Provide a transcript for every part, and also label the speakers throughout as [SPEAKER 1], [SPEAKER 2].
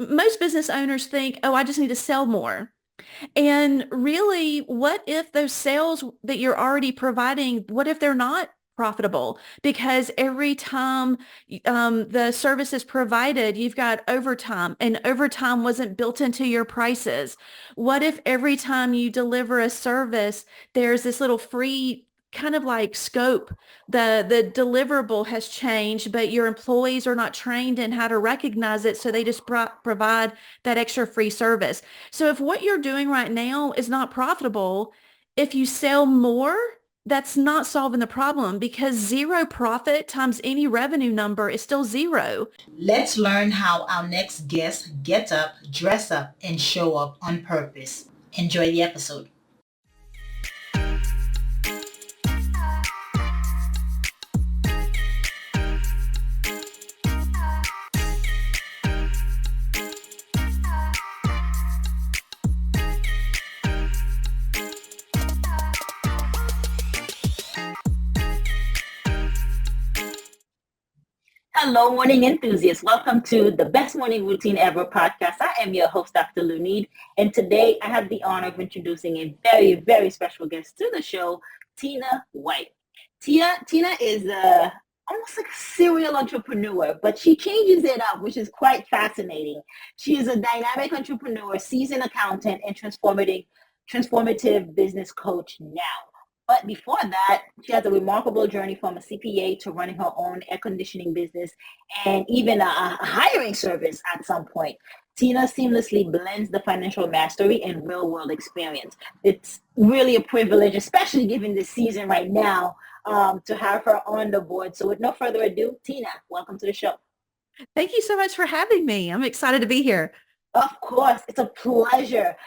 [SPEAKER 1] most business owners think, oh, I just need to sell more. And really, what if those sales that you're already providing, what if they're not profitable? Because every time the service is provided, you've got overtime, and overtime wasn't built into your prices. What if every time you deliver a service, there's this little free kind of like scope, the deliverable has changed, but your employees are not trained in how to recognize it, so they just provide that extra free service. So if what you're doing right now is not profitable, if you sell more, that's not solving the problem, because zero profit times any revenue number is still zero.
[SPEAKER 2] Let's learn how our next guest gets up, dress up, and show up on purpose. Enjoy the episode. Hello, morning enthusiasts. Welcome to the Best Morning Routine Ever podcast. I am your host, Dr. Lunid, and today I have the honor of introducing a very, very special guest to the show, Tina White. Tina is almost like a serial entrepreneur, but she changes it up, which is quite fascinating. She is a dynamic entrepreneur, seasoned accountant, and transformative business coach now. But before that, she has a remarkable journey from a CPA to running her own air conditioning business and even a hiring service at some point. Tina seamlessly blends the financial mastery and real world experience. It's really a privilege, especially given this season right now, to have her on the board. So with no further ado, Tina, welcome to the show.
[SPEAKER 1] Thank you so much for having me. I'm excited to be here.
[SPEAKER 2] Of course, it's a pleasure.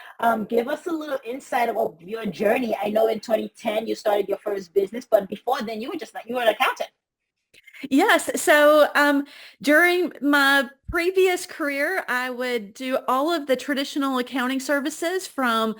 [SPEAKER 2] Give us a little insight of your journey. I know in 2010 you started your first business, but before then you were an accountant.
[SPEAKER 1] Yes. So during my previous career, I would do all of the traditional accounting services from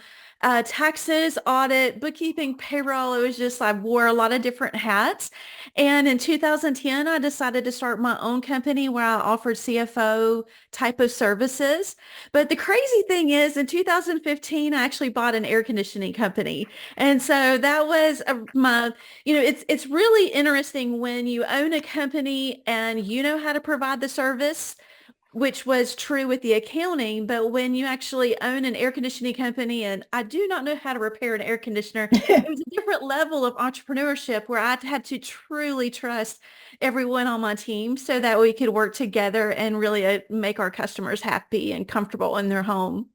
[SPEAKER 1] taxes, audit, bookkeeping, payroll. It was just, I wore a lot of different hats. And in 2010, I decided to start my own company where I offered CFO type of services. But the crazy thing is, in 2015, I actually bought an air conditioning company. And so that was my, it's really interesting when you own a company and you know how to provide the service, which was true with the accounting. But when you actually own an air conditioning company, and I do not know how to repair an air conditioner, it was a different level of entrepreneurship where I had to truly trust everyone on my team so that we could work together and really make our customers happy and comfortable in their home.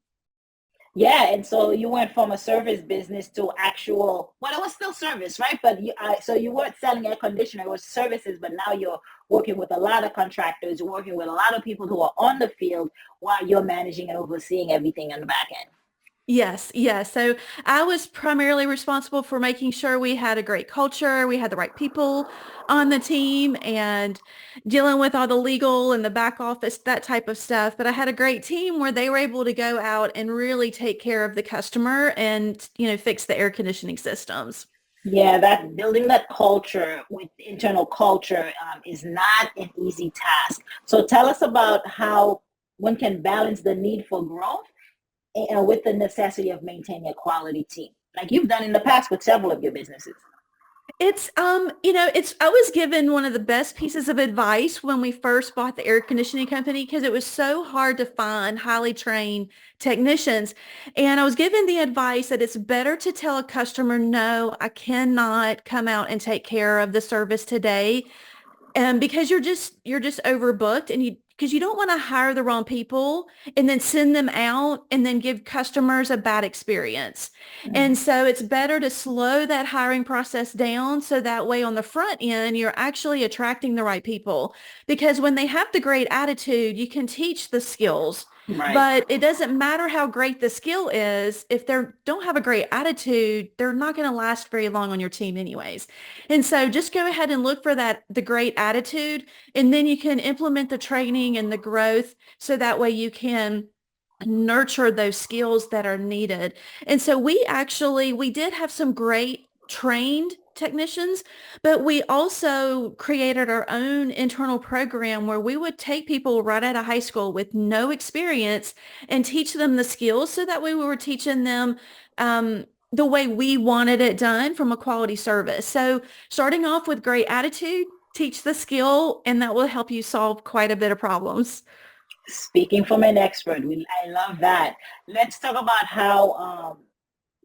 [SPEAKER 2] Yeah, and so you went from a service business to actual, well, it was still service, right? But so you weren't selling air conditioner, it was services, but now you're working with a lot of contractors, you're working with a lot of people who are on the field while you're managing and overseeing everything on the back end.
[SPEAKER 1] Yes, yes. So I was primarily responsible for making sure we had a great culture, we had the right people on the team, and dealing with all the legal and the back office, that type of stuff. But I had a great team where they were able to go out and really take care of the customer and, fix the air conditioning systems.
[SPEAKER 2] Yeah, that building that culture with internal culture is not an easy task. So tell us about how one can balance the need for growth and with the necessity of maintaining a quality team, like you've done in the past with several of your businesses.
[SPEAKER 1] I was given one of the best pieces of advice when we first bought the air conditioning company, because it was so hard to find highly trained technicians. And I was given the advice that it's better to tell a customer, no, I cannot come out and take care of the service today. Because you're just overbooked, and because you don't want to hire the wrong people and then send them out and then give customers a bad experience. And
[SPEAKER 2] Mhm.
[SPEAKER 1] so it's better to slow that hiring process down, so that way on the front end, you're actually attracting the right people. Because when they have the great attitude, you can teach the skills.
[SPEAKER 2] Right.
[SPEAKER 1] But it doesn't matter how great the skill is. If they don't have a great attitude, they're not going to last very long on your team anyways. And so just go ahead and look for the great attitude, and then you can implement the training and the growth, so that way you can nurture those skills that are needed. And so we did have some great trained technicians, but we also created our own internal program where we would take people right out of high school with no experience and teach them the skills. So that way we were teaching them the way we wanted it done from a quality service. So starting off with great attitude, teach the skill, and that will help you solve quite a bit of problems.
[SPEAKER 2] Speaking from an expert, I love that. Let's talk about how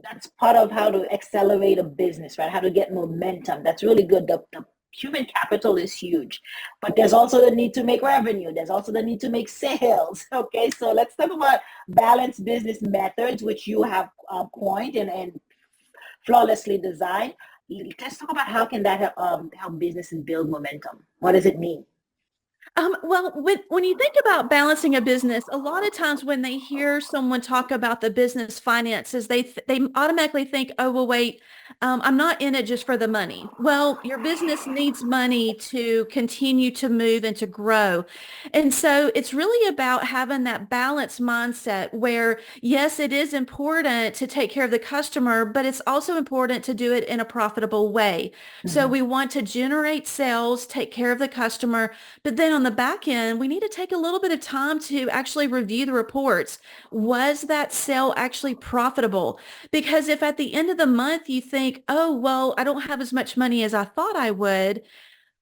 [SPEAKER 2] that's part of how to accelerate a business, right? How to get momentum. That's really good. The human capital is huge, but there's also the need to make revenue. There's also the need to make sales. Okay, so let's talk about balanced business methods, which you have coined and flawlessly designed. Let's talk about how can that help businesses build momentum. What does it mean?
[SPEAKER 1] Well, when you think about balancing a business, a lot of times when they hear someone talk about the business finances, they automatically think, oh, well, wait, I'm not in it just for the money. Well, your business needs money to continue to move and to grow. And so it's really about having that balanced mindset where, yes, it is important to take care of the customer, but it's also important to do it in a profitable way. So
[SPEAKER 2] Mm-hmm.
[SPEAKER 1] we want to generate sales, take care of the customer, but then on the back end, we need to take a little bit of time to actually review the reports. Was that sale actually profitable? Because if at the end of the month you think, oh, well, I don't have as much money as I thought I would,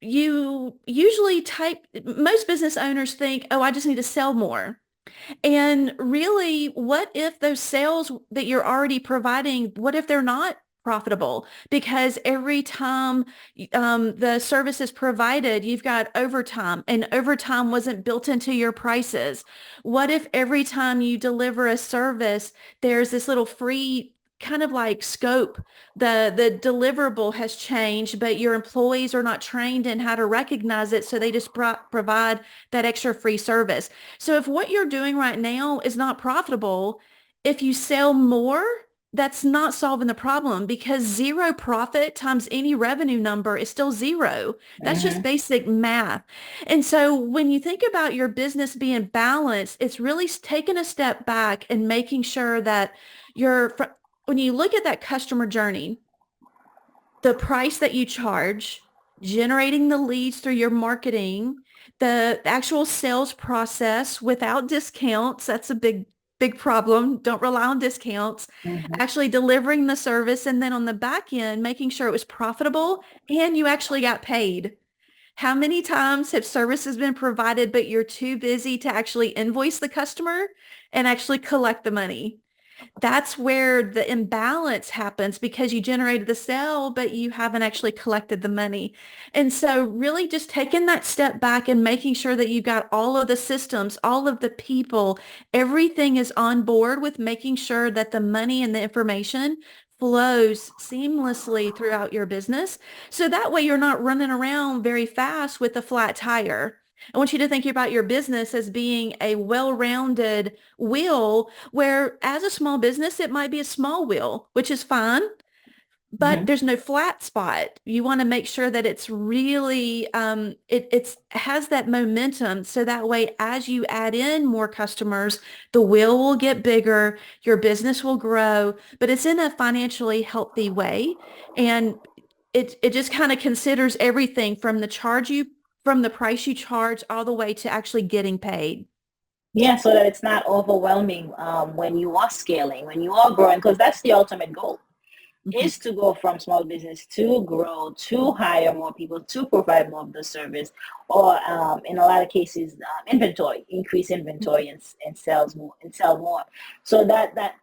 [SPEAKER 1] you usually most business owners think, oh, I just need to sell more. And really, what if those sales that you're already providing, what if they're not profitable? Because every time the service is provided, you've got overtime, and overtime wasn't built into your prices. What if every time you deliver a service, there's this little free kind of like scope, the deliverable has changed, but your employees are not trained in how to recognize it, so they just provide that extra free service. So if what you're doing right now is not profitable, if you sell more, that's not solving the problem, because zero profit times any revenue number is still zero. That's just
[SPEAKER 2] Mm-hmm.
[SPEAKER 1] basic math. And so when you think about your business being balanced, it's really taking a step back and making sure that when you look at that customer journey, the price that you charge, generating the leads through your marketing, the actual sales process without discounts, that's a big problem. Don't rely on discounts.
[SPEAKER 2] Mm-hmm.
[SPEAKER 1] Actually delivering the service, and then on the back end, making sure it was profitable and you actually got paid. How many times have services been provided, but you're too busy to actually invoice the customer and actually collect the money? That's where the imbalance happens, because you generated the sale, but you haven't actually collected the money. And so really just taking that step back and making sure that you got all of the systems, all of the people, everything is on board with making sure that the money and the information flows seamlessly throughout your business. So that way you're not running around very fast with a flat tire. I want you to think about your business as being a well-rounded wheel, where as a small business, it might be a small wheel, which is fine, but
[SPEAKER 2] Mm-hmm.
[SPEAKER 1] there's no flat spot. You want to make sure that it's really, it has that momentum. So that way, as you add in more customers, the wheel will get bigger, your business will grow, but it's in a financially healthy way. And it just kind of considers everything from the price you charge all the way to actually getting paid.
[SPEAKER 2] Yeah, so that it's not overwhelming when you are scaling, when you are growing, because that's the ultimate goal,
[SPEAKER 1] Mhm.
[SPEAKER 2] is to go from small business to grow, to hire more people, to provide more of the service, or in a lot of cases, inventory, increase inventory and sells more and sell more. So that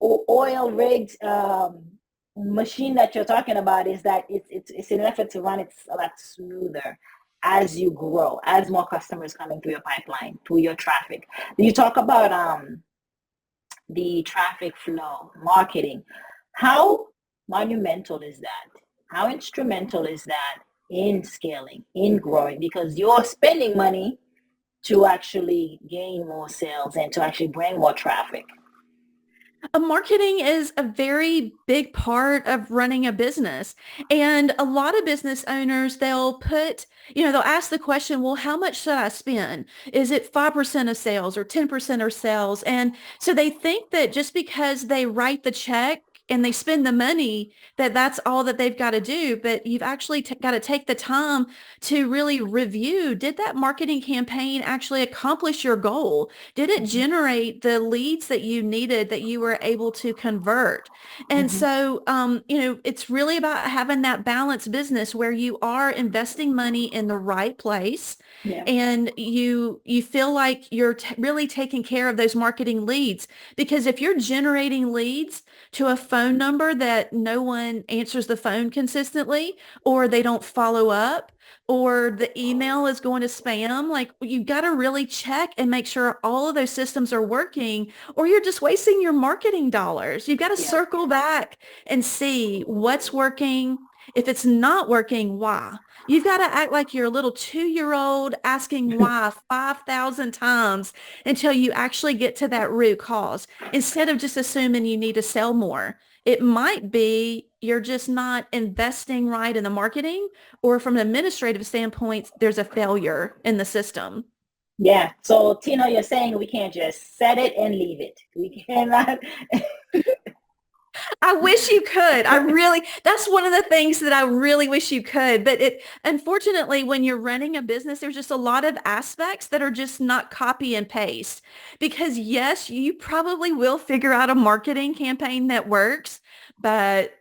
[SPEAKER 2] oil rigged machine that you're talking about is that it's an effort to run it a lot smoother as you grow, as more customers coming through your pipeline, through your traffic. You talk about the traffic flow, marketing. How monumental is that? How instrumental is that in scaling, in growing? Because you're spending money to actually gain more sales and to actually bring more traffic.
[SPEAKER 1] Marketing is a very big part of running a business. And a lot of business owners, they'll ask the question, well, how much should I spend? Is it 5% of sales or 10% of sales? And so they think that just because they write the check and they spend the money that that's all that they've got to do. But you've actually got to take the time to really review, did that marketing campaign actually accomplish your goal? Did it
[SPEAKER 2] Mhm.
[SPEAKER 1] generate the leads that you needed that you were able to convert? And
[SPEAKER 2] Mhm.
[SPEAKER 1] so, it's really about having that balanced business where you are investing money in the right place
[SPEAKER 2] Yeah.
[SPEAKER 1] and you feel like you're really taking care of those marketing leads. Because if you're generating leads to a phone number that no one answers the phone consistently, or they don't follow up, or the email is going to spam, like you've got to really check and make sure all of those systems are working, or you're just wasting your marketing dollars. You've got to
[SPEAKER 2] Yeah.
[SPEAKER 1] circle back and see what's working. If it's not working, why? You've got to act like you're a little 2-year-old asking why 5,000 times until you actually get to that root cause instead of just assuming you need to sell more. It might be you're just not investing right in the marketing, or from an administrative standpoint, there's a failure in the system.
[SPEAKER 2] Yeah. So Tina, you're saying we can't just set it and leave it. We cannot.
[SPEAKER 1] I wish you could. That's one of the things that I really wish you could. But unfortunately, when you're running a business, there's just a lot of aspects that are just not copy and paste. Because yes, you probably will figure out a marketing campaign that works, but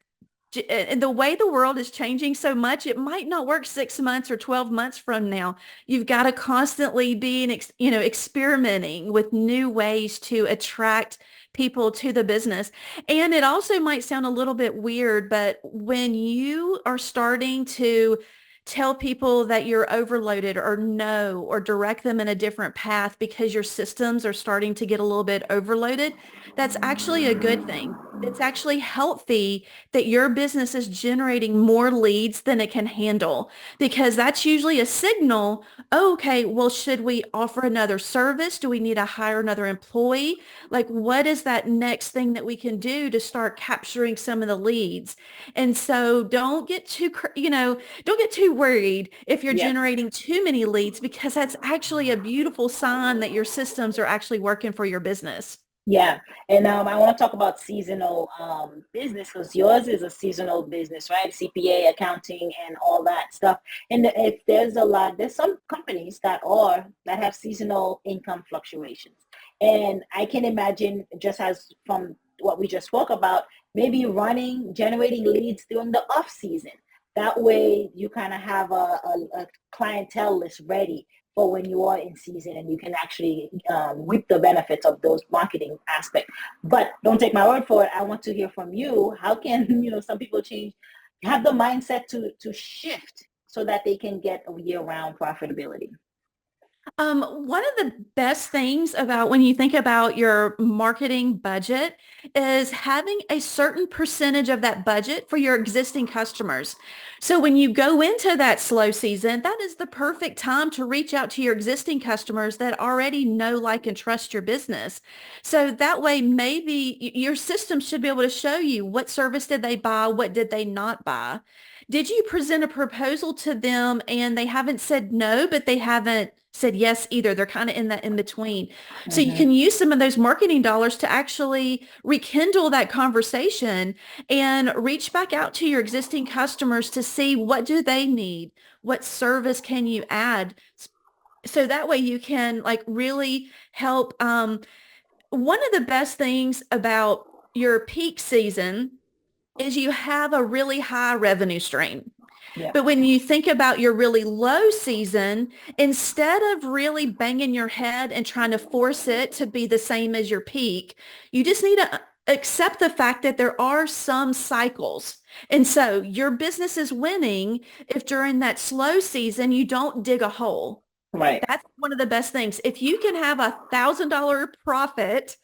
[SPEAKER 1] and the way the world is changing so much, it might not work 6 months or 12 months from now. You've got to constantly be experimenting with new ways to attract people to the business. And it also might sound a little bit weird, but when you are starting to tell people that you're overloaded, or no, or direct them in a different path because your systems are starting to get a little bit overloaded, that's actually a good thing. It's actually healthy that your business is generating more leads than it can handle, because that's usually a signal. Oh, okay, well, should we offer another service? Do we need to hire another employee? Like, what is that next thing that we can do to start capturing some of the leads? And so don't get too worried if you're
[SPEAKER 2] Yeah.
[SPEAKER 1] generating too many leads, because that's actually a beautiful sign that your systems are actually working for your business.
[SPEAKER 2] Yeah, and I want to talk about seasonal business because yours is a seasonal business, right? CPA, accounting, and all that stuff. And if there's some companies that have seasonal income fluctuations, and I can imagine, just as from what we just spoke about, maybe generating leads during the off season. That way, you kind of have a clientele list ready for when you are in season, and you can actually reap the benefits of those marketing aspects. But don't take my word for it. I want to hear from you. How can some people have the mindset to shift so that they can get a year-round profitability?
[SPEAKER 1] One of the best things about when you think about your marketing budget is having a certain percentage of that budget for your existing customers. So when you go into that slow season, that is the perfect time to reach out to your existing customers that already know, like, and trust your business. So that way, maybe your system should be able to show you what service did they buy, what did they not buy. Did you present a proposal to them and they haven't said no, but they haven't said yes either? They're kind of in that in between. So you
[SPEAKER 2] Mm-hmm.
[SPEAKER 1] can use some of those marketing dollars to actually rekindle that conversation and reach back out to your existing customers to see what do they need? What service can you add? So that way you can, like, really help. One of the best things about your peak season is you have a really high revenue stream.
[SPEAKER 2] Yeah.
[SPEAKER 1] But when you think about your really low season, instead of really banging your head and trying to force it to be the same as your peak, you just need to accept the fact that there are some cycles. And so your business is winning if during that slow season you don't dig a hole.
[SPEAKER 2] Right.
[SPEAKER 1] That's one of the best things. If you can have $1,000 profit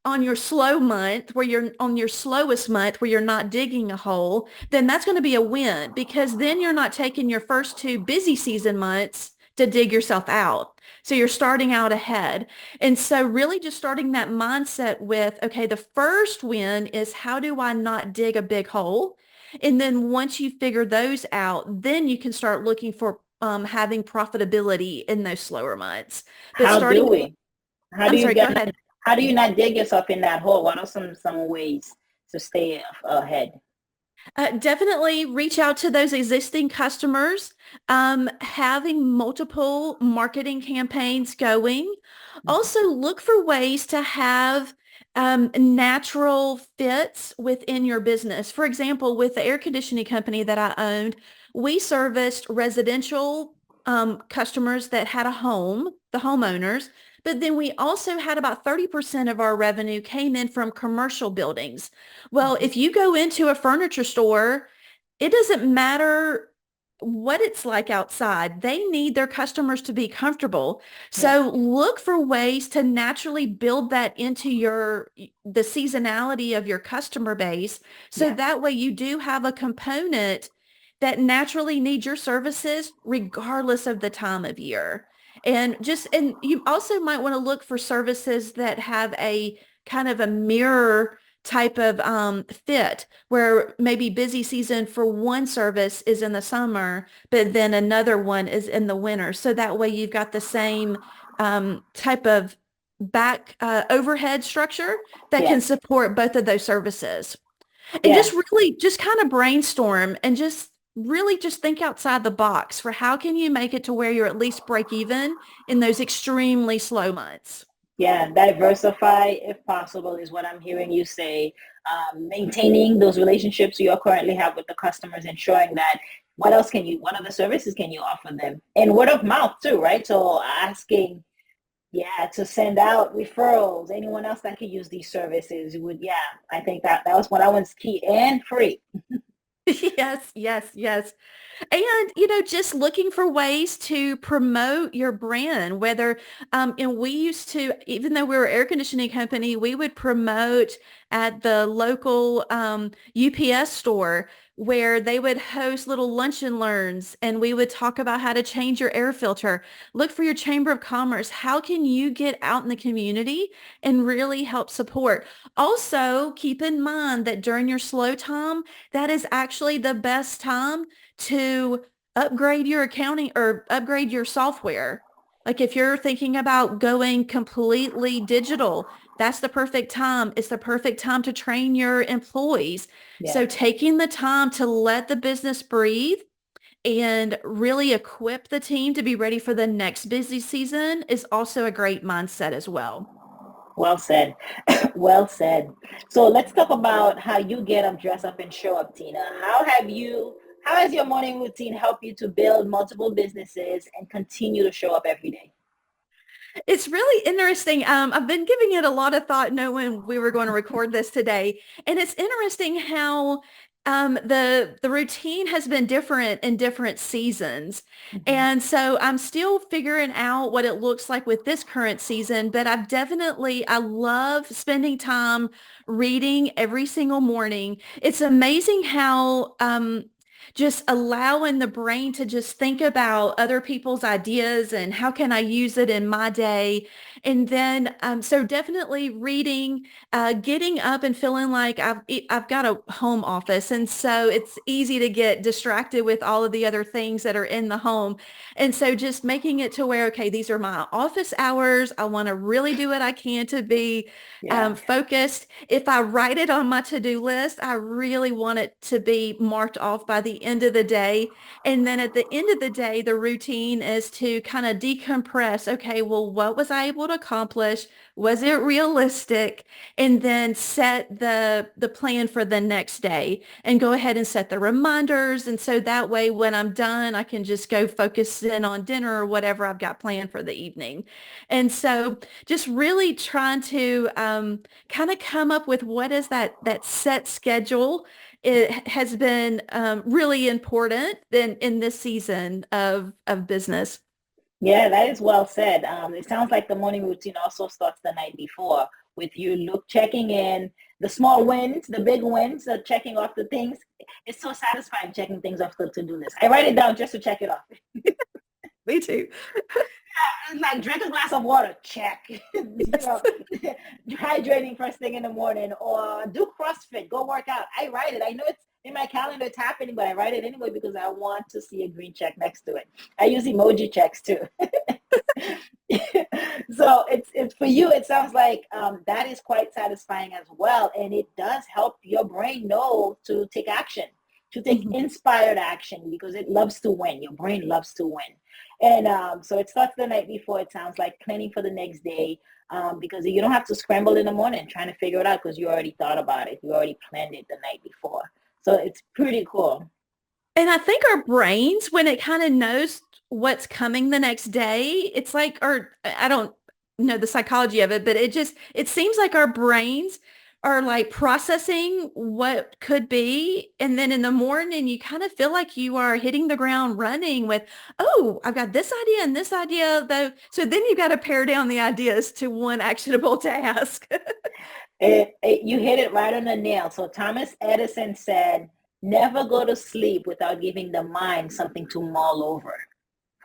[SPEAKER 1] on your slow month, where you're on your slowest month where you're not digging a hole, then that's going to be a win, because then you're not taking your first two busy season months to dig yourself out. So you're starting out ahead. And so really just starting that mindset with, okay, the first win is how do I not dig a big hole? And then once you figure those out, then you can start looking for having profitability in those slower months. But
[SPEAKER 2] How do
[SPEAKER 1] starting,
[SPEAKER 2] we? How do
[SPEAKER 1] I'm
[SPEAKER 2] you
[SPEAKER 1] sorry, go
[SPEAKER 2] get?
[SPEAKER 1] ahead.
[SPEAKER 2] How do you not dig yourself in that hole? What are some ways? to stay ahead?
[SPEAKER 1] Definitely reach out to those existing customers, having multiple marketing campaigns going.
[SPEAKER 2] Mhm.
[SPEAKER 1] Also, look for ways to have natural fits within your business. For example, with the air conditioning company that I owned, we serviced residential customers that had a home, the homeowners, but then we also had about 30% of our revenue came in from commercial buildings. Well,
[SPEAKER 2] Mhm.
[SPEAKER 1] if you go into a furniture store, it doesn't matter what it's like outside. They need their customers to be comfortable.
[SPEAKER 2] Yeah,
[SPEAKER 1] So look for ways to naturally build that into the seasonality of your customer base. So
[SPEAKER 2] yeah,
[SPEAKER 1] that way you do have a component that naturally needs your services regardless of the time of year. And you also might want to look for services that have a kind of a mirror type of fit where maybe busy season for one service is in the summer, but then another one is in the winter. So that way you've got the same type of back overhead structure that
[SPEAKER 2] yeah,
[SPEAKER 1] can support both of those services. And
[SPEAKER 2] yeah.
[SPEAKER 1] just really just kind of brainstorm and just really just think outside the box for how can you make it to where you're at least break even in those extremely slow months.
[SPEAKER 2] Yeah, diversify if possible is what I'm hearing you say. Maintaining those relationships you currently have with the customers, ensuring that what other services can you offer them? And word of mouth too, right? So asking, yeah, to send out referrals, anyone else that could use these services would, yeah, I think that was that one's key and free.
[SPEAKER 1] Yes, yes, yes. And, just looking for ways to promote your brand, whether, and we used to, even though we were an air conditioning company, we would promote at the local UPS store where they would host little lunch and learns and we would talk about how to change your air filter. Look for your Chamber of Commerce. How can you get out in the community and really help support? Also, keep in mind that during your slow time, that is actually the best time to upgrade your accounting or upgrade your software. Like if you're thinking about going completely digital, that's the perfect time. It's the perfect time to train your employees.
[SPEAKER 2] Yeah.
[SPEAKER 1] So taking the time to let the business breathe and really equip the team to be ready for the next busy season is also a great mindset as well.
[SPEAKER 2] Well said. Well said. So let's talk about how you get up, dress up, and show up, Tina. How has your morning routine helped you to build multiple businesses and continue to show up every day?
[SPEAKER 1] It's really interesting. I've been giving it a lot of thought knowing we were going to record this today. And it's interesting how the routine has been different in different seasons.
[SPEAKER 2] Mhm.
[SPEAKER 1] And so I'm still figuring out what it looks like with this current season, but I love spending time reading every single morning. It's amazing how just allowing the brain to just think about other people's ideas and how can I use it in my day. And then, so definitely reading, getting up and feeling like I've got a home office. And so it's easy to get distracted with all of the other things that are in the home. And so just making it to where, okay, these are my office hours. I want to really do what I can to be
[SPEAKER 2] Yeah.
[SPEAKER 1] focused. If I write it on my to-do list, I really want it to be marked off by the end of the day. And then at the end of the day, the routine is to kind of decompress. Okay, well, what was I able to accomplish? Was it realistic? And then set the plan for the next day and go ahead and set the reminders. And so that way, when I'm done, I can just go focus in on dinner or whatever I've got planned for the evening. And so just really trying to kind of come up with what is that set schedule. It has been really important in this season of business.
[SPEAKER 2] Yeah, that is well said. It sounds like the morning routine also starts the night before with you checking in the small wins, the big wins, checking off the things. It's so satisfying checking things off the to-do list. I write it down just to check it off.
[SPEAKER 1] Me too.
[SPEAKER 2] Like drink a glass of water, check.
[SPEAKER 1] Yes.
[SPEAKER 2] Hydrating first thing in the morning, or do CrossFit, go work out. I write it. I know it's in my calendar, it's happening, but I write it anyway because I want to see a green check next to it. I use emoji checks too. So it's for you. It sounds like that is quite satisfying as well, and it does help your brain know to take action, to take
[SPEAKER 1] Mhm.
[SPEAKER 2] inspired action because it loves to win. Your brain loves to win, and so it starts the night before. It sounds like planning for the next day, because you don't have to scramble in the morning trying to figure it out because you already thought about it. You already planned it the night before. So it's pretty cool.
[SPEAKER 1] And I think our brains, when it kind of knows what's coming the next day, it's like, or I don't know the psychology of it, but it seems like our brains are like processing what could be. And then in the morning, you kind of feel like you are hitting the ground running with, oh, I've got this idea and this idea, though. So then you got to pare down the ideas to one actionable task.
[SPEAKER 2] You hit it right on the nail. So Thomas Edison said, never go to sleep without giving the mind something to mull over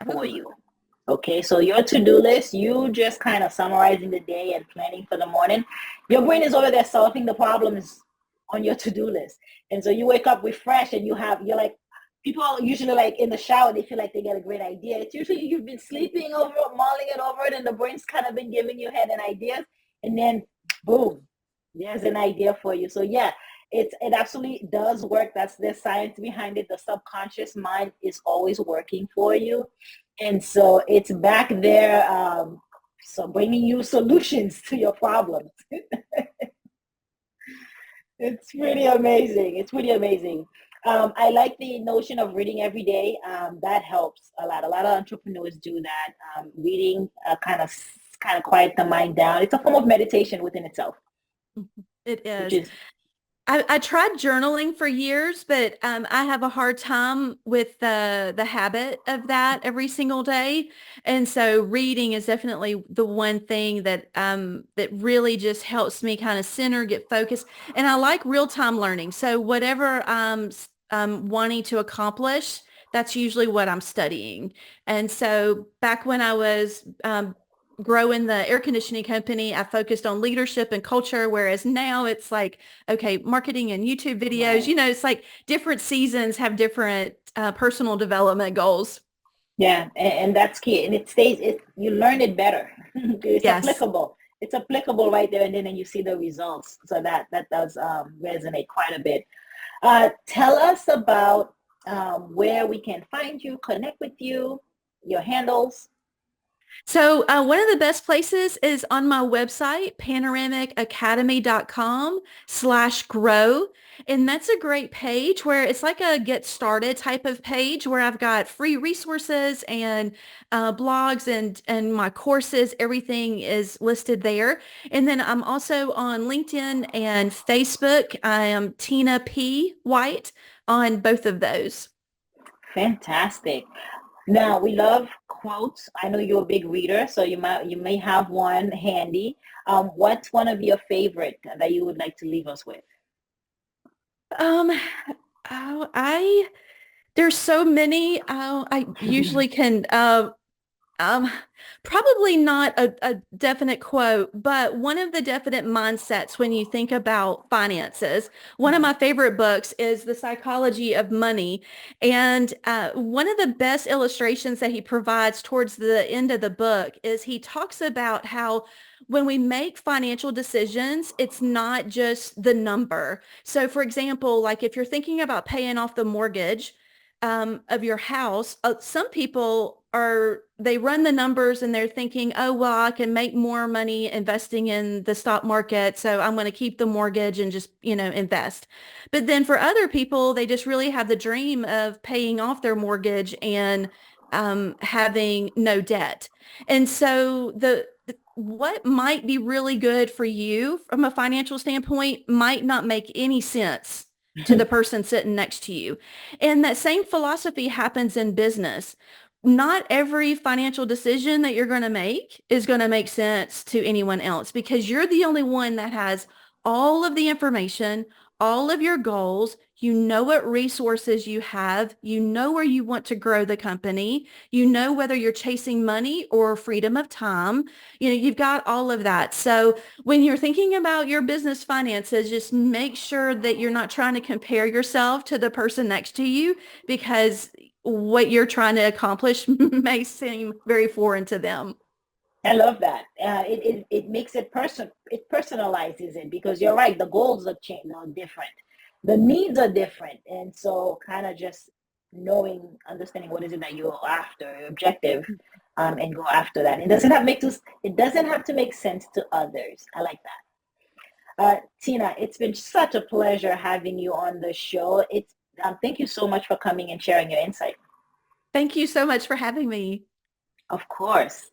[SPEAKER 2] for
[SPEAKER 1] Oh,
[SPEAKER 2] you. Okay, so your to-do list, you just kind of summarizing the day and planning for the morning. Your brain is over there solving the problems on your to-do list. And so you wake up refreshed and you're like, people are usually like in the shower, they feel like they get a great idea. It's usually you've been sleeping over it, mulling it over it, and the brain's kind of been giving you head and ideas. And then boom, there's an idea for you. So yeah, it absolutely does work. That's the science behind it. The subconscious mind is always working for you, and so it's back there, so bringing you solutions to your problems. It's pretty amazing. It's pretty amazing. I like the notion of reading every day. That helps a lot. A lot of entrepreneurs do that. Reading kind of quiet the mind down. It's a form of meditation within itself,
[SPEAKER 1] it
[SPEAKER 2] which
[SPEAKER 1] is.
[SPEAKER 2] is
[SPEAKER 1] I tried journaling for years, but I have a hard time with the habit of that every single day. And so reading is definitely the one thing that really just helps me kind of center, get focused. And I like real-time learning. So whatever I'm wanting to accomplish, that's usually what I'm studying. And so back when I was growing the air conditioning company, I focused on leadership and culture, whereas now it's like, okay, marketing and YouTube videos,
[SPEAKER 2] right.
[SPEAKER 1] it's like different seasons have different personal development goals.
[SPEAKER 2] Yeah, and that's key. And it stays. It you learn it better. It's
[SPEAKER 1] Yes.
[SPEAKER 2] applicable. It's applicable right there, and then you see the results. So that does resonate quite a bit. Tell us about where we can find you, connect with you, your handles.
[SPEAKER 1] So one of the best places is on my website, panoramicacademy.com/grow. And that's a great page where it's like a get started type of page where I've got free resources and blogs and my courses. Everything is listed there. And then I'm also on LinkedIn and Facebook. I am Tina P. White on both of those.
[SPEAKER 2] Fantastic. Now we love quotes. I know you're a big reader, so you may have one handy. What's one of your favorite that you would like to leave us with?
[SPEAKER 1] Um, oh, there's so many. I usually can um, probably not a definite quote, but one of the definite mindsets when you think about finances, one of my favorite books is The Psychology of Money. And one of the best illustrations that he provides towards the end of the book is he talks about how when we make financial decisions, it's not just the number. So for example, like if you're thinking about paying off the mortgage, of your house, some people they run the numbers and they're thinking, oh, well, I can make more money investing in the stock market. So I'm going to keep the mortgage and just, invest. But then for other people, they just really have the dream of paying off their mortgage and having no debt. And so what might be really good for you from a financial standpoint might not make any sense to the person sitting next to you. And that same philosophy happens in business. Not every financial decision that you're going to make is going to make sense to anyone else because you're the only one that has all of the information, all of your goals. You know what resources you have. You know where you want to grow the company. You know whether you're chasing money or freedom of time. You've got all of that. So when you're thinking about your business finances, just make sure that you're not trying to compare yourself to the person next to you because what you're trying to accomplish may seem very foreign to them.
[SPEAKER 2] I love that. It makes it it personalizes it because you're right. The goals are different, the needs are different, and so kind of just understanding what is it that you're after, your objective, and go after that. It doesn't have to make sense to others. I like that. Tina, it's been such a pleasure having you on the show. Thank you so much for coming and sharing your insight.
[SPEAKER 1] Thank you so much for having me.
[SPEAKER 2] Of course.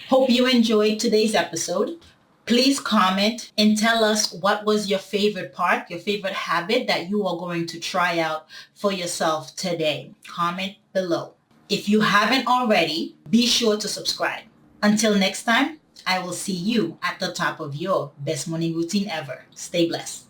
[SPEAKER 3] Hope you enjoyed today's episode. Please comment and tell us what was your favorite part, your favorite habit that you are going to try out for yourself today. Comment below. If you haven't already, be sure to subscribe. Until next time, I will see you at the top of your best morning routine ever. Stay blessed.